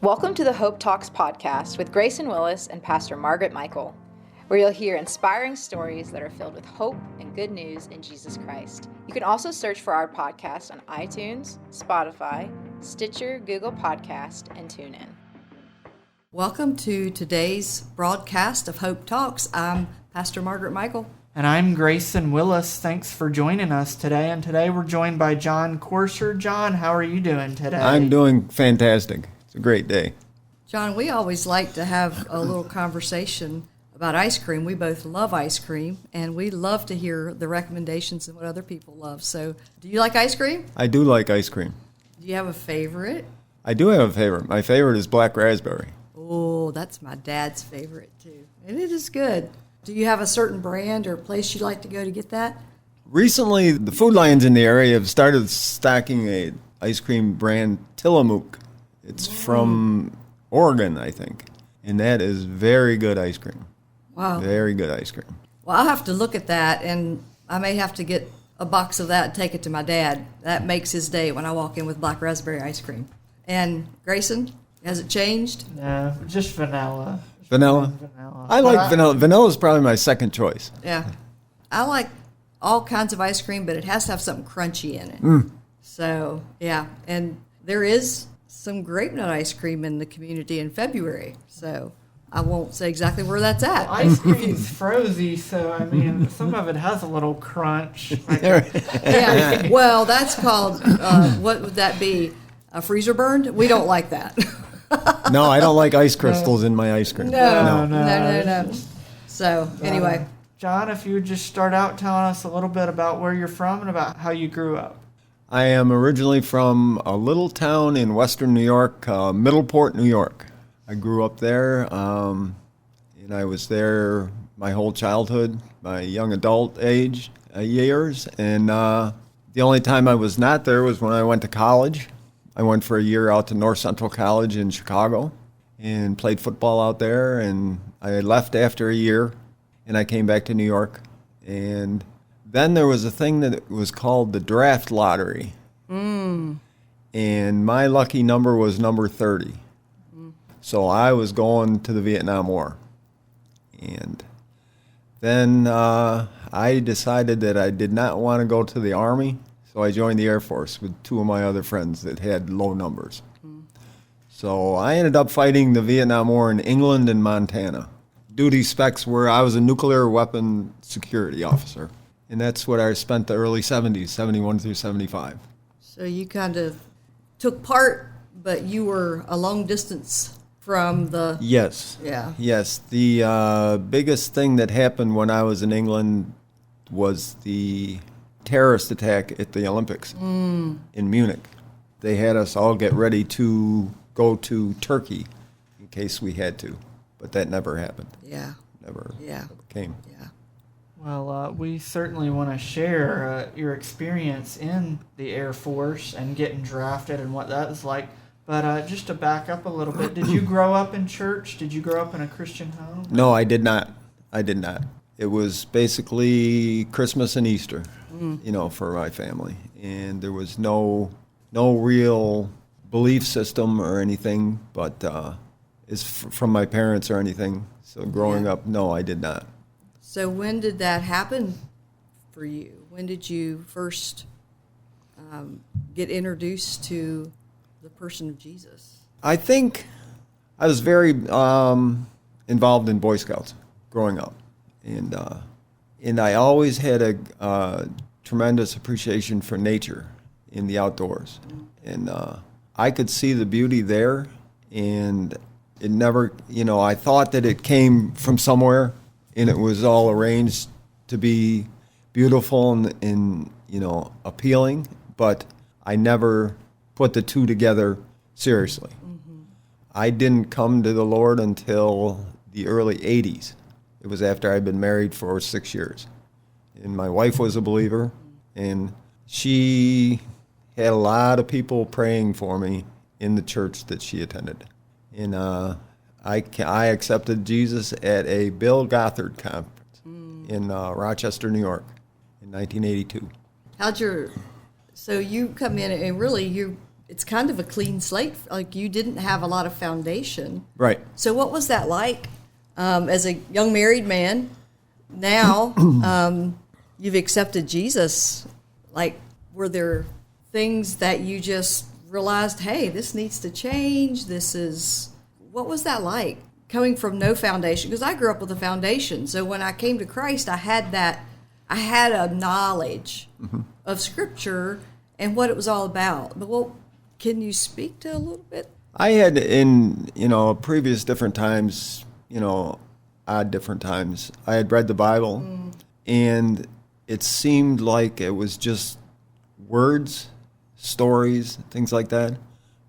Welcome to the Hope Talks podcast with Grayson Willis and Pastor Margaret Michael, where you'll hear inspiring stories that are filled with hope and good news in Jesus Christ. You can also search for our podcast on iTunes, Spotify, Stitcher, Google Podcast, and TuneIn. Welcome to today's broadcast of Hope Talks. I'm Pastor Margaret Michael. And I'm Grayson Willis. Thanks for joining us today. And today we're joined by Jon Corser. Jon, how are you doing today? I'm doing fantastic. It's a great day. Jon, we always like to have a little conversation about ice cream. We both love ice cream, and we love to hear the recommendations and what other people love. So, do you like ice cream? I do like ice cream. Do you have a favorite? I do have a favorite. My favorite is black raspberry. Oh, that's my dad's favorite, too. And it is good. Do you have a certain brand or place you like to go to get that? Recently, the Food Lions in the area have started stocking a ice cream brand, Tillamook. It's from Oregon, I think. And that is very good ice cream. Wow. Very good ice cream. Well, I'll have to look at that, and I may have to get a box of that and take it to my dad. That makes his day when I walk in with black raspberry ice cream. And Grayson, has it changed? No, just vanilla. Vanilla? Vanilla. I like vanilla. Vanilla is probably my second choice. Yeah. I like all kinds of ice cream, but it has to have something crunchy in it. So, yeah. And there is some grape nut ice cream in the community in February. So I won't say exactly where that's at. Ice cream's frozy, so I mean, some of it has a little crunch. Yeah. Well, that's called, what would that be? A freezer burned? We don't like that. No, I don't like ice crystals in my ice cream. No. So, anyway. Jon, if you would just start out telling us a little bit about where you're from and about how you grew up. I am originally from a little town in western New York, Middleport, New York. I grew up there, and I was there my whole childhood, my young adult age years, and the only time I was not there was when I went to college. I went for a year out to North Central College in Chicago and played football out there, and I left after a year, and I came back to New York, and then there was a thing that was called the draft lottery, and my lucky number was number 30. So I was going to the Vietnam War. And then I decided that I did not want to go to the Army, so I joined the Air Force with two of my other friends that had low numbers. So I ended up fighting the Vietnam War in England and Montana. Duty specs were I was a nuclear weapon security officer. And that's what I spent the early 70s, 71 through 75. So you kind of took part, but you were a long distance from the... Yes. Yeah. Yes. The biggest thing that happened when I was in England was the terrorist attack at the Olympics in Munich. They had us all get ready to go to Turkey in case we had to, but that never happened. Yeah. Never Yeah. came. Yeah. Well, we certainly want to share your experience in the Air Force and getting drafted and what that was like. But just to back up a little bit, did you grow up in church? Did you grow up in a Christian home? No, I did not. I did not. It was basically Christmas and Easter, for my family. And there was no real belief system or anything, but from my parents or anything. So growing up, no, I did not. So when did that happen for you? When did you first get introduced to the person of Jesus? I think I was very involved in Boy Scouts growing up, and I always had a tremendous appreciation for nature in the outdoors, and I could see the beauty there, and it never, I thought that it came from somewhere, and it was all arranged to be beautiful and appealing, but I never put the two together seriously. I didn't come to the Lord until the early 80s. It was after I'd been married for 6 years. And my wife was a believer, and she had a lot of people praying for me in the church that she attended. And I accepted Jesus at a Bill Gothard conference in Rochester, New York in 1982. So you come in and really it's kind of a clean slate. Like you didn't have a lot of foundation. Right. So what was that like as a young married man? Now you've accepted Jesus. Like, were there things that you just realized, hey, this needs to change? What was that like coming from no foundation? Because I grew up with a foundation. So when I came to Christ, I had a knowledge of Scripture and what it was all about. But can you speak to a little bit? I had in, previous different times, odd different times, I had read the Bible, and it seemed like it was just words, stories, things like that.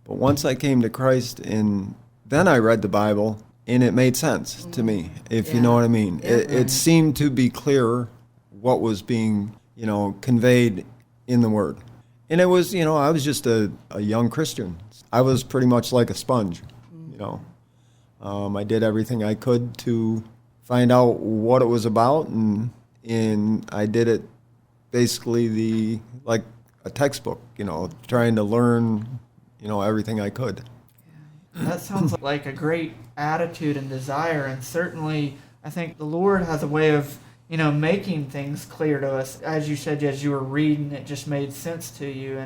But once I came to Christ, and then I read the Bible, and it made sense to me, if you know what I mean. Yeah. It seemed to be clearer what was being, conveyed in the Word. And it was, I was just a young Christian. I was pretty much like a sponge, I did everything I could to find out what it was about, and I did it basically like a textbook, trying to learn, everything I could. That sounds like a great attitude and desire, and certainly I think the Lord has a way of, making things clear to us. As you said, as you were reading, it just made sense to you,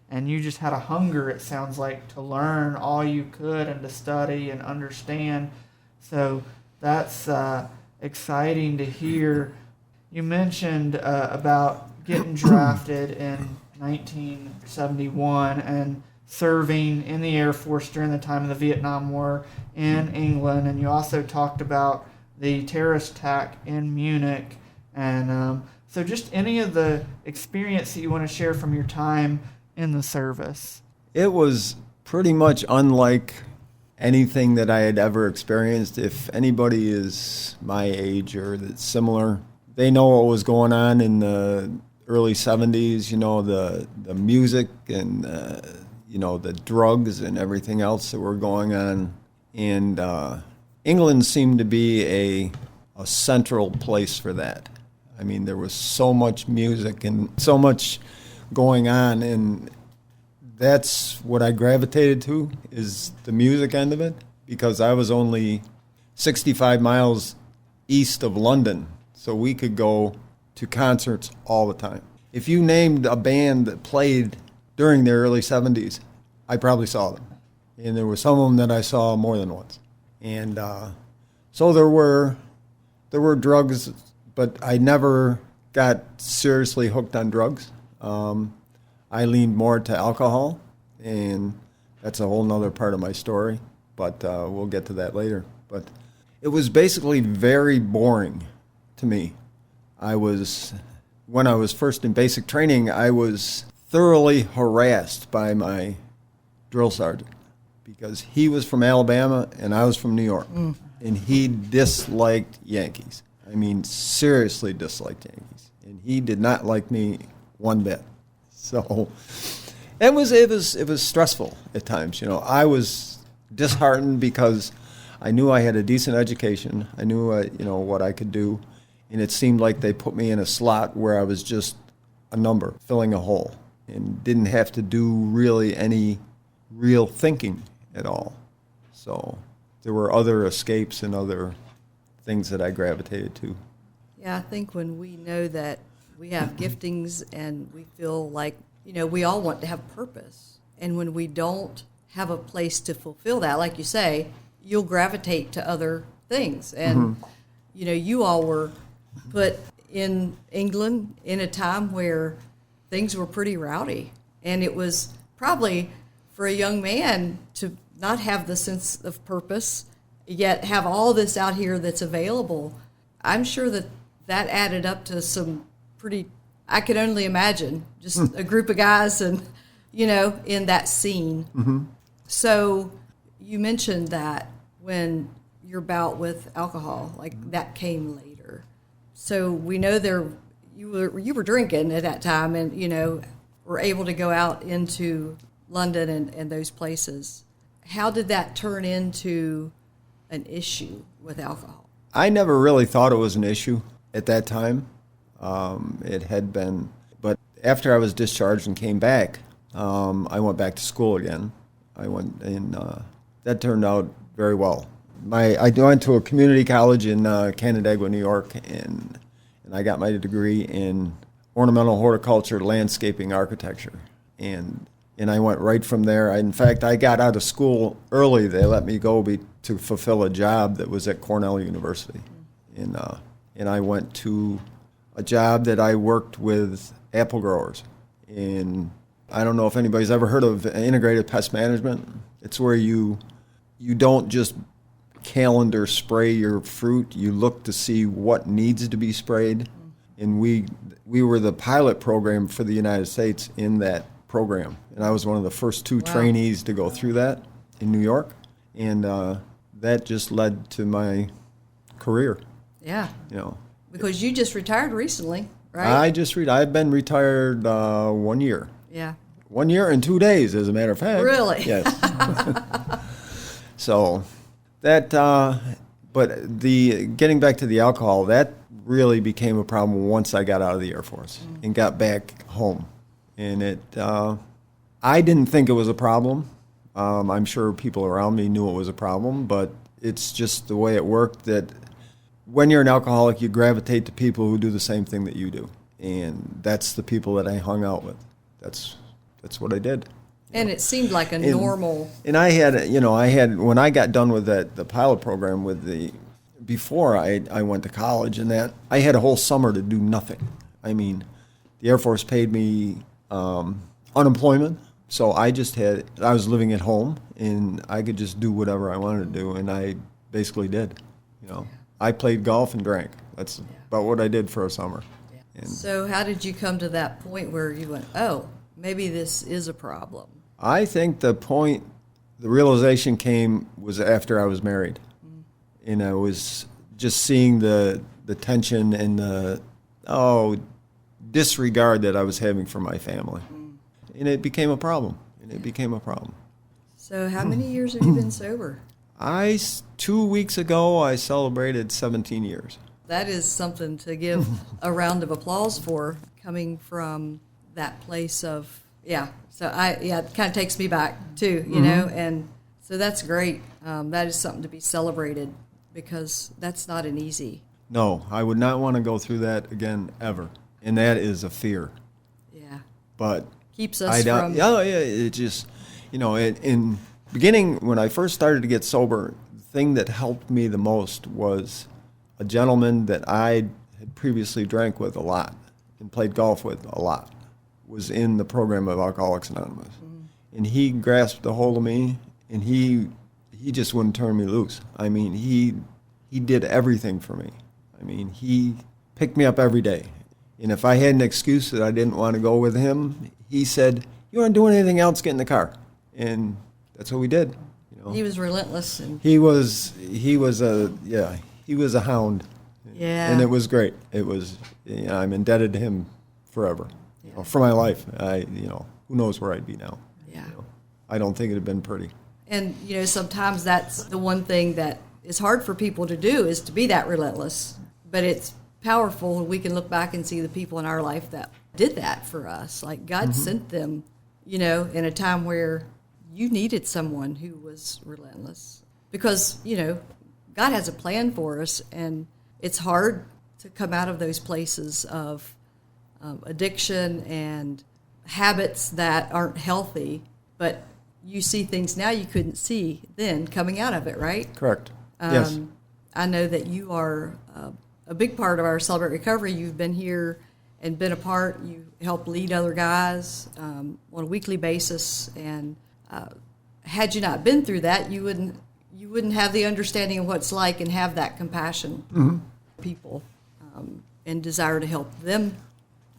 and you just had a hunger, it sounds like, to learn all you could and to study and understand. So that's exciting to hear. You mentioned about getting drafted in 1971 and serving in the Air Force during the time of the Vietnam War in England, and you also talked about the terrorist attack in Munich. And so just any of the experience that you want to share from your time in the service. It was pretty much unlike anything that I had ever experienced. If anybody is my age or that's similar, they know what was going on in the early 70s, the music and, the drugs and everything else that were going on. And England seemed to be a central place for that. I mean, there was so much music and so much going on, and that's what I gravitated to, is the music end of it, because I was only 65 miles east of London, so we could go to concerts all the time. If you named a band that played during the early 70s, I probably saw them. And there were some of them that I saw more than once. And so there were drugs, but I never got seriously hooked on drugs. I leaned more to alcohol, and that's a whole nother part of my story, but we'll get to that later. But it was basically very boring to me. When I was first in basic training, I was thoroughly harassed by my drill sergeant because he was from Alabama and I was from New York, and he disliked Yankees. I mean, seriously disliked Yankees, and he did not like me one bit. So it was stressful at times. I was disheartened because I knew I had a decent education. I knew what I could do, and it seemed like they put me in a slot where I was just a number filling a hole and didn't have to do really any real thinking at all. So there were other escapes and other things that I gravitated to. Yeah, I think when we know that we have giftings and we feel like, we all want to have purpose. And when we don't have a place to fulfill that, like you say, you'll gravitate to other things. And, you all were put in England in a time where things were pretty rowdy. And it was probably for a young man to not have the sense of purpose, yet have all this out here that's available. I'm sure that added up to some pretty, I could only imagine, just a group of guys and, in that scene. So you mentioned that when your bout with alcohol, like that came later. So we know you were drinking at that time and, were able to go out into London and those places. How did that turn into an issue with alcohol? I never really thought it was an issue at that time. It had been, but after I was discharged and came back, I went back to school again. I went, and that turned out very well. I went to a community college in Shenandoah, New York, and I got my degree in ornamental horticulture, landscaping, architecture, and I went right from there. In fact, I got out of school early. They let me go to fulfill a job that was at Cornell University, and I went to a job that I worked with apple growers. And I don't know if anybody's ever heard of integrated pest management. It's where you don't just calendar spray your fruit. You look to see what needs to be sprayed. And we were the pilot program for the United States in that program. And I was one of the first two trainees to go through that in New York. And that just led to my career. Yeah. You know, Because you just retired recently, right? I've been retired 1 year. Yeah. 1 year and 2 days, as a matter of fact. Really? Yes. So that, but getting back to the alcohol, that really became a problem once I got out of the Air Force and got back home. And I didn't think it was a problem. I'm sure people around me knew it was a problem, but it's just the way it worked that when you're an alcoholic, you gravitate to people who do the same thing that you do. And that's the people that I hung out with. That's what I did. And it seemed like a normal. And I had, when I got done with the pilot program before I went to college and that, I had a whole summer to do nothing. I mean, the Air Force paid me unemployment. So I was living at home and I could just do whatever I wanted to do. And I basically did, I played golf and drank. That's about what I did for a summer. And So how did you come to that point where you went, oh, maybe this is a problem? I think the realization was after I was married. And I was just seeing the tension and the disregard that I was having for my family. And it became a problem. So how many years have you been sober? 2 weeks ago, I celebrated 17 years. That is something to give a round of applause for, coming from that place of, So it kind of takes me back too, you know, and so that's great. That is something to be celebrated because that's not an easy. No, I would not want to go through that again ever, and that is a fear. Yeah. But Keeps us from. It just, in beginning when I first started to get sober, the thing that helped me the most was a gentleman that I had previously drank with a lot and played golf with a lot, was in the program of Alcoholics Anonymous. And he grasped a hold of me, and he just wouldn't turn me loose. I mean, he did everything for me. I mean, he picked me up every day. And if I had an excuse that I didn't want to go with him, he said, "You aren't doing anything else, get in the car." And that's what we did. He was relentless. And He was a hound. Yeah. And it was great. It was, I'm indebted to him forever. For my life. Who knows where I'd be now. Yeah. I don't think it'd have been pretty. And, sometimes that's the one thing that is hard for people to do, is to be that relentless. But it's powerful when we can look back and see the people in our life that did that for us. Like God sent them, in a time where you needed someone who was relentless. Because, God has a plan for us, and it's hard to come out of those places of addiction and habits that aren't healthy, but you see things now you couldn't see then coming out of it, right? Correct. Yes. I know that you are a big part of our Celebrate Recovery. You've been here and been a part. You help lead other guys on a weekly basis, and had you not been through that, you wouldn't have the understanding of what it's like and have that compassion for people and desire to help them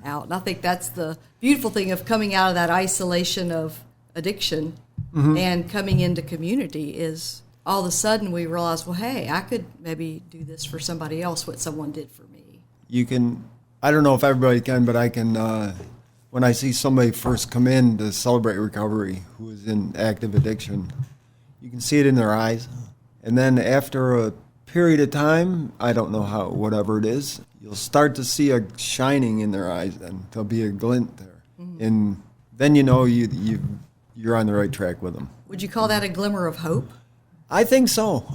out. And I think that's the beautiful thing of coming out of that isolation of addiction and coming into community, is all of a sudden we realize, well, hey, I could maybe do this for somebody else, what someone did for me. You can, I don't know if everybody can, but I can, when I see somebody first come in to Celebrate Recovery who is in active addiction, you can see it in their eyes. And then after a period of time, I don't know how, whatever it is, you'll start to see a shining in their eyes, and there'll be a glint there. And then you're on the right track with them. Would you call that a glimmer of hope? I think so.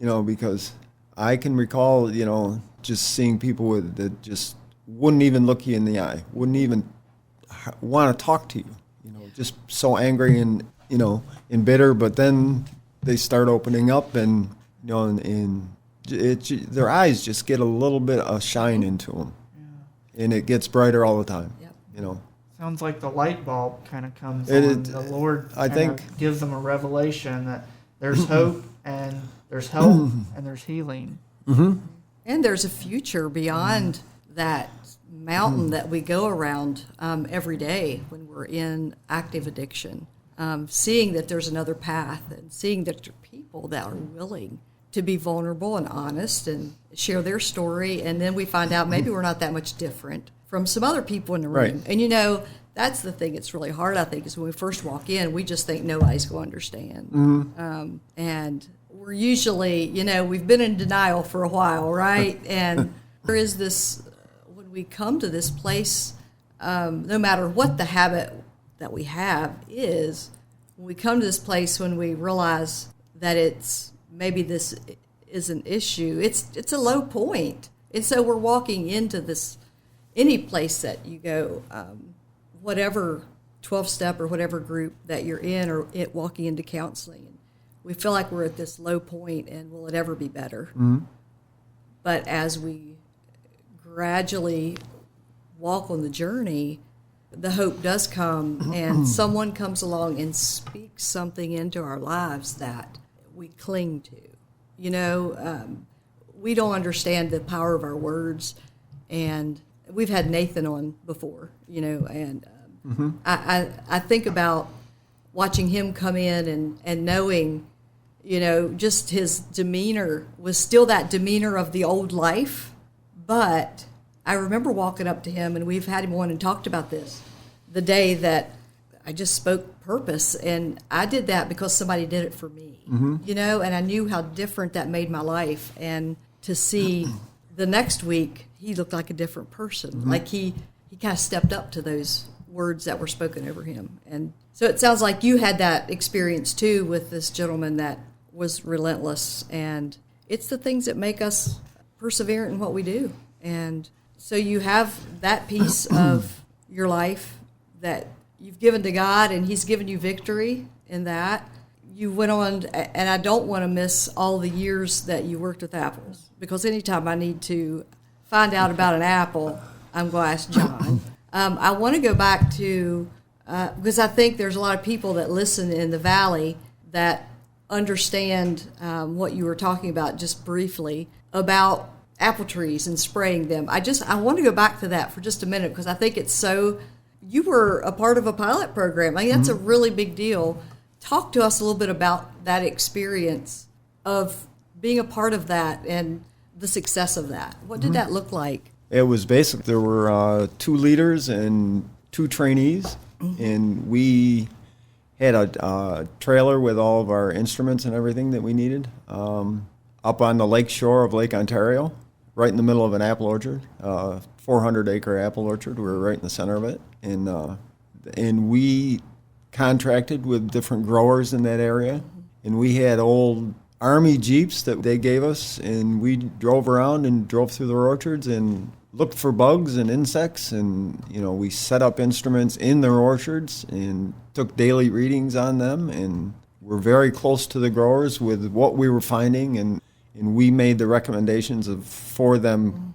Because I can recall, just seeing people that just wouldn't even look you in the eye, wouldn't even want to talk to you, just so angry and, and bitter. But then they start opening up and, and their eyes just get a little bit of shine into them. Yeah. And it gets brighter all the time, Sounds like the light bulb kind of comes on. The Lord gives them a revelation that there's hope and there's help and there's healing. Mm-hmm. And there's a future beyond that mountain that we go around every day when we're in active addiction. Seeing that there's another path and seeing that there are people that are willing to be vulnerable and honest and share their story. And then we find out maybe we're not that much different from some other people in the room. Right. And that's the thing that's really hard, I think, is when we first walk in, we just think nobody's going to understand. Mm-hmm. And we're usually, we've been in denial for a while, right? And there is this, when we come to this place, no matter what the habit that we have is, when we come to this place when we realize that maybe this is an issue, it's a low point. And so we're walking into this, any place that you go, whatever 12-step or whatever group that you're in, or walking into counseling, and we feel like we're at this low point and will it ever be better? Mm-hmm. But as we gradually walk on the journey, the hope does come and someone comes along and speaks something into our lives that we cling to. We don't understand the power of our words, and we've had Nathan on before, and I think about watching him come in and knowing, just his demeanor was still that demeanor of the old life. But I remember walking up to him, and we've had him on and talked about this, the day that I just spoke purpose, and I did that because somebody did it for me, and I knew how different that made my life. And to see the next week, he looked like a different person. Like he kind of stepped up to those words that were spoken over him. And so it sounds like you had that experience too with this gentleman that was relentless, and it's the things that make us perseverant in what we do. And so you have that piece of your life that you've given to God, and he's given you victory in that. You went on, and I don't want to miss all the years that you worked with apples, because anytime I need to find out about an apple, I'm going to ask Jon. I want to go back to, because I think there's a lot of people that listen in the Valley that understand what you were talking about just briefly about apple trees and spraying them. I want to go back to that for just a minute, because I think it's so, you were a part of a pilot program. I think that's a really big deal. Talk to us a little bit about that experience of being a part of that and the success of that. What did that look like? It was basic. There were 2 leaders and 2 trainees, and we had a trailer with all of our instruments and everything that we needed up on the lake shore of Lake Ontario, right in the middle of an apple orchard, 400-acre apple orchard. We were right in the center of it, and we contracted with different growers in that area, and we had old Army Jeeps that they gave us, and we drove around and drove through their orchards and looked for bugs and insects, and we set up instruments in their orchards and took daily readings on them, and we're very close to the growers with what we were finding, and we made the recommendations for them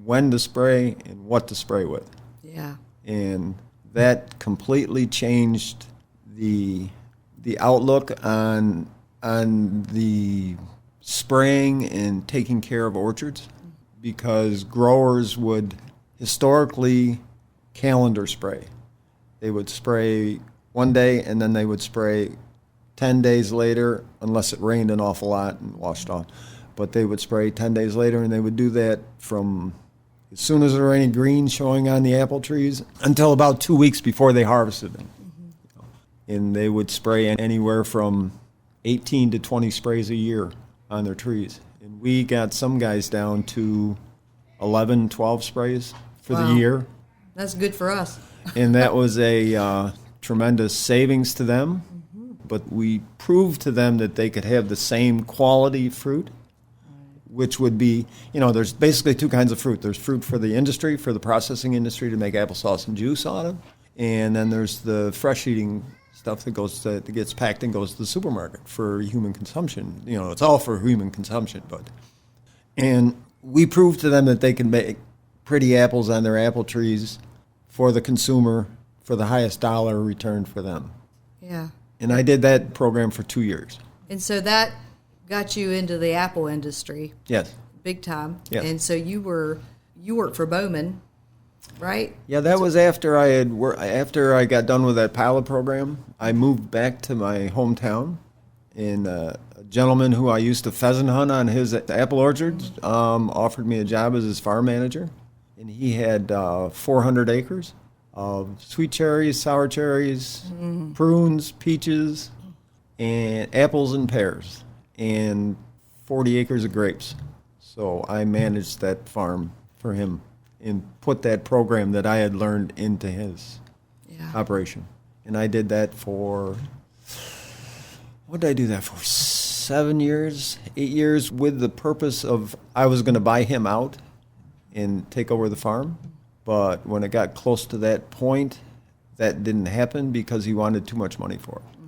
when to spray and what to spray with. Yeah. And that completely changed the outlook on the spraying and taking care of orchards, because growers would historically calendar spray. They would spray one day and then they would spray 10 days later, unless it rained an awful lot and washed off. But they would spray 10 days later, and they would do that from as soon as there were any green showing on the apple trees until about 2 weeks before they harvested them. And they would spray anywhere from 18 to 20 sprays a year on their trees. And we got some guys down to 11, 12 sprays for the year. That's good for us. And that was a tremendous savings to them. But we proved to them that they could have the same quality fruit, which would be, there's basically two kinds of fruit. There's fruit for the industry, for the processing industry to make applesauce and juice out of. And then there's the fresh eating stuff that gets packed and goes to the supermarket for human consumption. It's all for human consumption. And we proved to them that they can make pretty apples on their apple trees for the consumer for the highest dollar return for them. Yeah. And I did that program for 2 years. And so that got you into the apple industry. Yes. Big time. Yes. And so you worked for Bowman, right? Yeah, that was after after I got done with that pilot program. I moved back to my hometown, and a gentleman who I used to pheasant hunt on his apple orchards offered me a job as his farm manager, and he had 400 acres of sweet cherries, sour cherries, prunes, peaches, and apples and pears, and 40 acres of grapes. So I managed that farm for him and put that program that I had learned into his operation. And I did that for, what did I do that for? 7 years, 8 years, with the purpose of I was going to buy him out and take over the farm. But when it got close to that point, that didn't happen because he wanted too much money for it.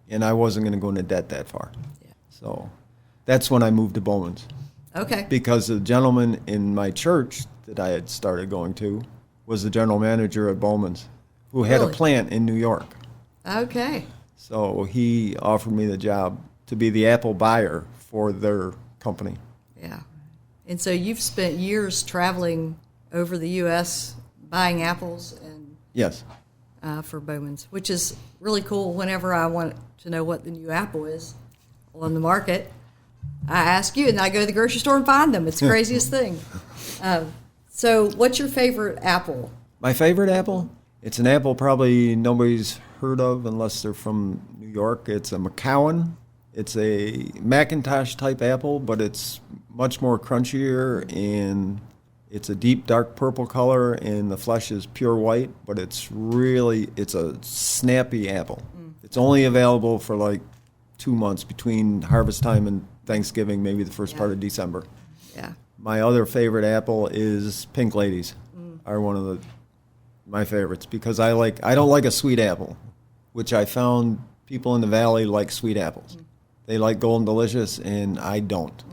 And I wasn't going to go into debt that far. Yeah. So that's when I moved to Bowman's. Okay. Because the gentleman in my church that I had started going to was the general manager at Bowman's, who had a plant in New York. Okay. So he offered me the job to be the apple buyer for their company. Yeah. And so you've spent years traveling over the U.S. buying apples and Yes. For Bowman's, which is really cool. Whenever I want to know what the new apple is on the market, I ask you, and I go to the grocery store and find them. It's the craziest thing. So what's your favorite apple? My favorite apple? It's an apple probably nobody's heard of unless they're from New York. It's a McCowan. It's a Macintosh type apple, but it's much more crunchier, and it's a deep dark purple color, and the flesh is pure white, but it's a snappy apple. It's only available for like 2 months between harvest time and Thanksgiving, maybe the first part of December. Yeah. My other favorite apple is Pink Ladies, are one of my favorites, because I don't like a sweet apple, which I found people in the valley like sweet apples. They like Golden Delicious, and I don't.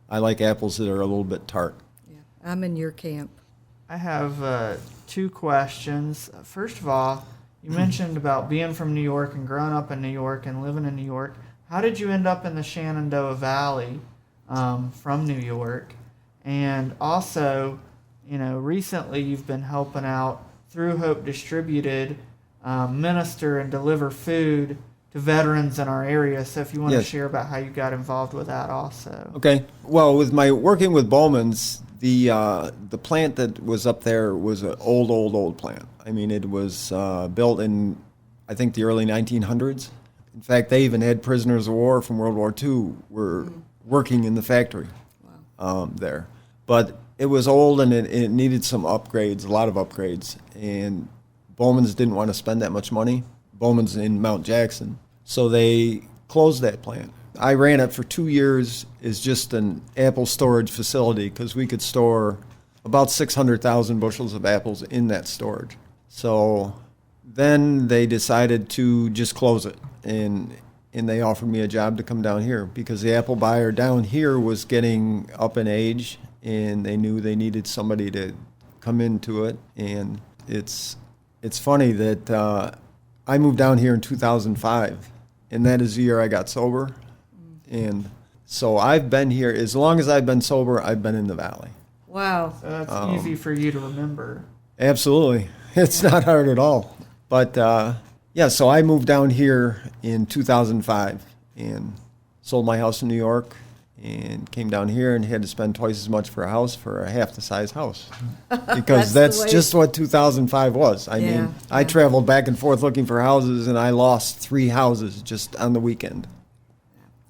I like apples that are a little bit tart. I'm in your camp. I have 2 questions. First of all, you mentioned about being from New York and growing up in New York and living in New York. How did you end up in the Shenandoah Valley from New York? And also, recently you've been helping out through Hope Distributed, minister and deliver food to veterans in our area. So if you want to share about how you got involved with that also. Okay. Well, with my working with Bowman's, the plant that was up there was an old plant. I mean, it was built in, I think, the early 1900s. In fact, they even had prisoners of war from World War II were working in the factory there. But it was old, and it needed some upgrades, a lot of upgrades. And Bowman's didn't want to spend that much money. Bowman's in Mount Jackson. So they closed that plant. I ran it for 2 years as just an apple storage facility because we could store about 600,000 bushels of apples in that storage. So then they decided to just close it, and they offered me a job to come down here because the apple buyer down here was getting up in age, and they knew they needed somebody to come into it. And it's funny that I moved down here in 2005, and that is the year I got sober. And so I've been here, as long as I've been sober, I've been in the valley. Wow. So that's easy for you to remember. Absolutely. It's not hard at all. But, so I moved down here in 2005 and sold my house in New York and came down here and had to spend twice as much for a house for a half the size house. Because that's just what 2005 was. I mean, I traveled back and forth looking for houses, and I lost 3 houses just on the weekend.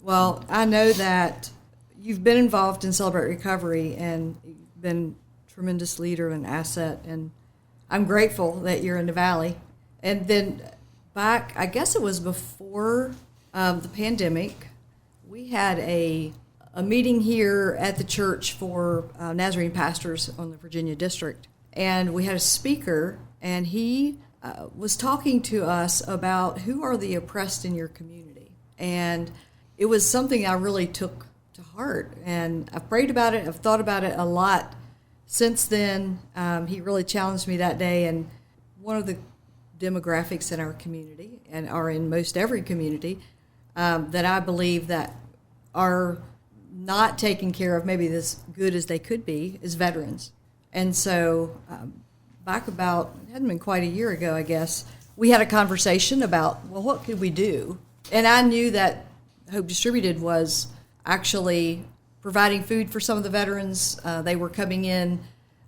Well, I know that you've been involved in Celebrate Recovery, and you've been a tremendous leader and asset. And I'm grateful that you're in the Valley. And then back, I guess it was before the pandemic, we had a meeting here at the church for Nazarene pastors on the Virginia district. And we had a speaker, and he was talking to us about who are the oppressed in your community. And it was something I really took to heart. And I've prayed about it. I've thought about it a lot since then. He really challenged me that day. And one of the demographics in our community, and are in most every community, that I believe that are not taken care of maybe as good as they could be, is veterans. And so back about, it hadn't been quite a year ago, I guess, we had a conversation about, well, what could we do? And I knew that Hope Distributed was actually providing food for some of the veterans. They were coming in.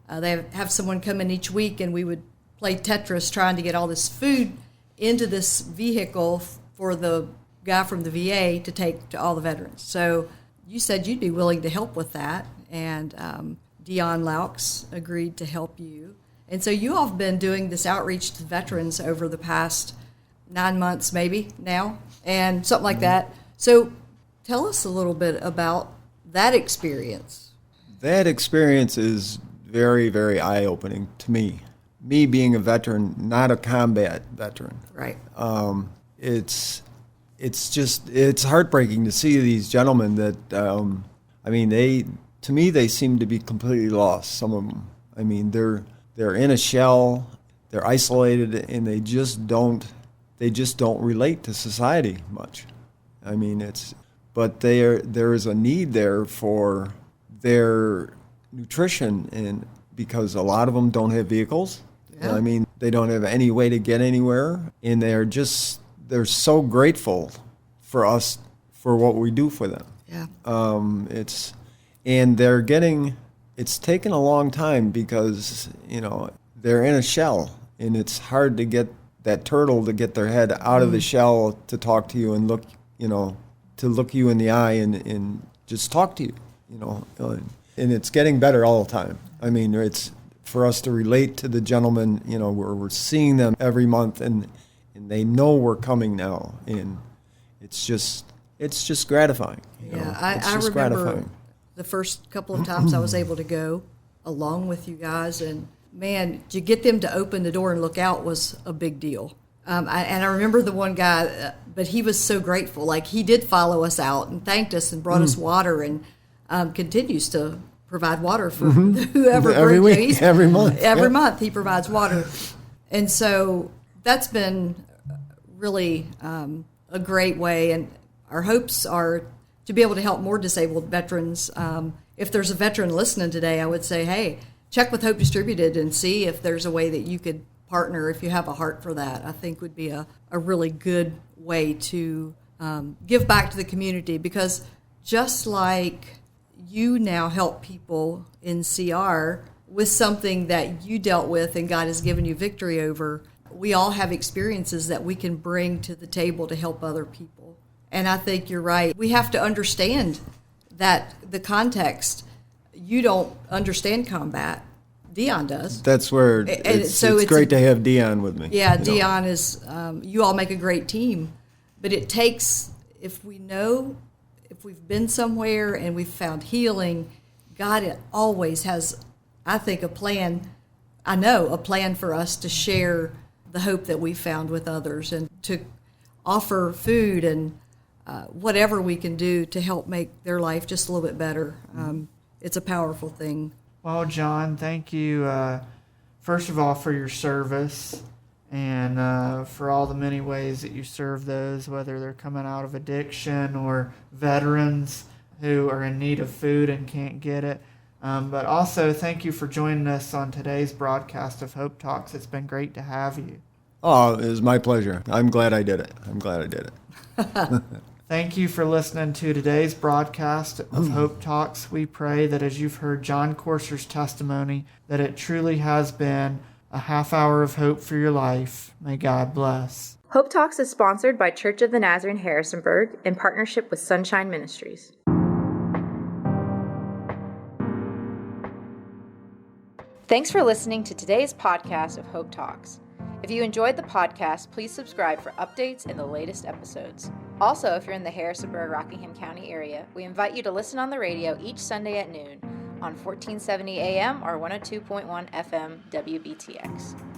They have someone come in each week, and we would play Tetris trying to get all this food into this vehicle for the guy from the VA to take to all the veterans. So you said you'd be willing to help with that, and Dion Laux agreed to help you. And so you all have been doing this outreach to veterans over the past 9 months maybe now, and something like that. So tell us a little bit about that experience. That experience is very, very eye-opening to me. Me being a veteran, not a combat veteran. Right. It's heartbreaking to see these gentlemen that, to me, they seem to be completely lost, some of them. I mean, they're in a shell, they're isolated, and they just don't relate to society much. I mean, but there is a need there for their nutrition, and because a lot of them don't have vehicles. Yeah. I mean, they don't have any way to get anywhere, and they're so grateful for us for what we do for them. Yeah. It's taken a long time because, they're in a shell, and it's hard to get that turtle to get their head out of the shell to talk to you and look you in the eye and just talk to you, and it's getting better all the time. I mean, it's for us to relate to the gentlemen, we're seeing them every month, and they know we're coming now, and it's just gratifying. Yeah, I remember the first couple of times I was able to go along with you guys, and man, to get them to open the door and look out was a big deal. I remember the one guy, but he was so grateful. Like, he did follow us out and thanked us and brought us water, and continues to provide water for whoever. Every week, every month. Every month he provides water. And so that's been really a great way. And our hopes are to be able to help more disabled veterans. If there's a veteran listening today, I would say, hey, check with Hope Distributed and see if there's a way that you could partner if you have a heart for that. I think would be a really good way to give back to the community, because just like you now help people in CR with something that you dealt with and God has given you victory over, we all have experiences that we can bring to the table to help other people. And I think you're right. We have to understand that the context, you don't understand combat. Dion does. That's where it's great to have Dion with me. Yeah, Dion is, you all make a great team. But it takes, if we've been somewhere and we've found healing, God always has, I think, a plan for us to share the hope that we found with others, and to offer food and whatever we can do to help make their life just a little bit better. It's a powerful thing. Well, Jon, thank you, first of all, for your service, and for all the many ways that you serve those, whether they're coming out of addiction or veterans who are in need of food and can't get it. But also, thank you for joining us on today's broadcast of Hope Talks. It's been great to have you. Oh, it was my pleasure. I'm glad I did it. Thank you for listening to today's broadcast of Hope Talks. We pray that as you've heard Jon Corser's testimony, that it truly has been a half hour of hope for your life. May God bless. Hope Talks is sponsored by Church of the Nazarene Harrisonburg in partnership with Sunshine Ministries. Thanks for listening to today's podcast of Hope Talks. If you enjoyed the podcast, please subscribe for updates and the latest episodes. Also, if you're in the Harrisonburg-Rockingham County area, we invite you to listen on the radio each Sunday at noon on 1470 AM or 102.1 FM WBTX.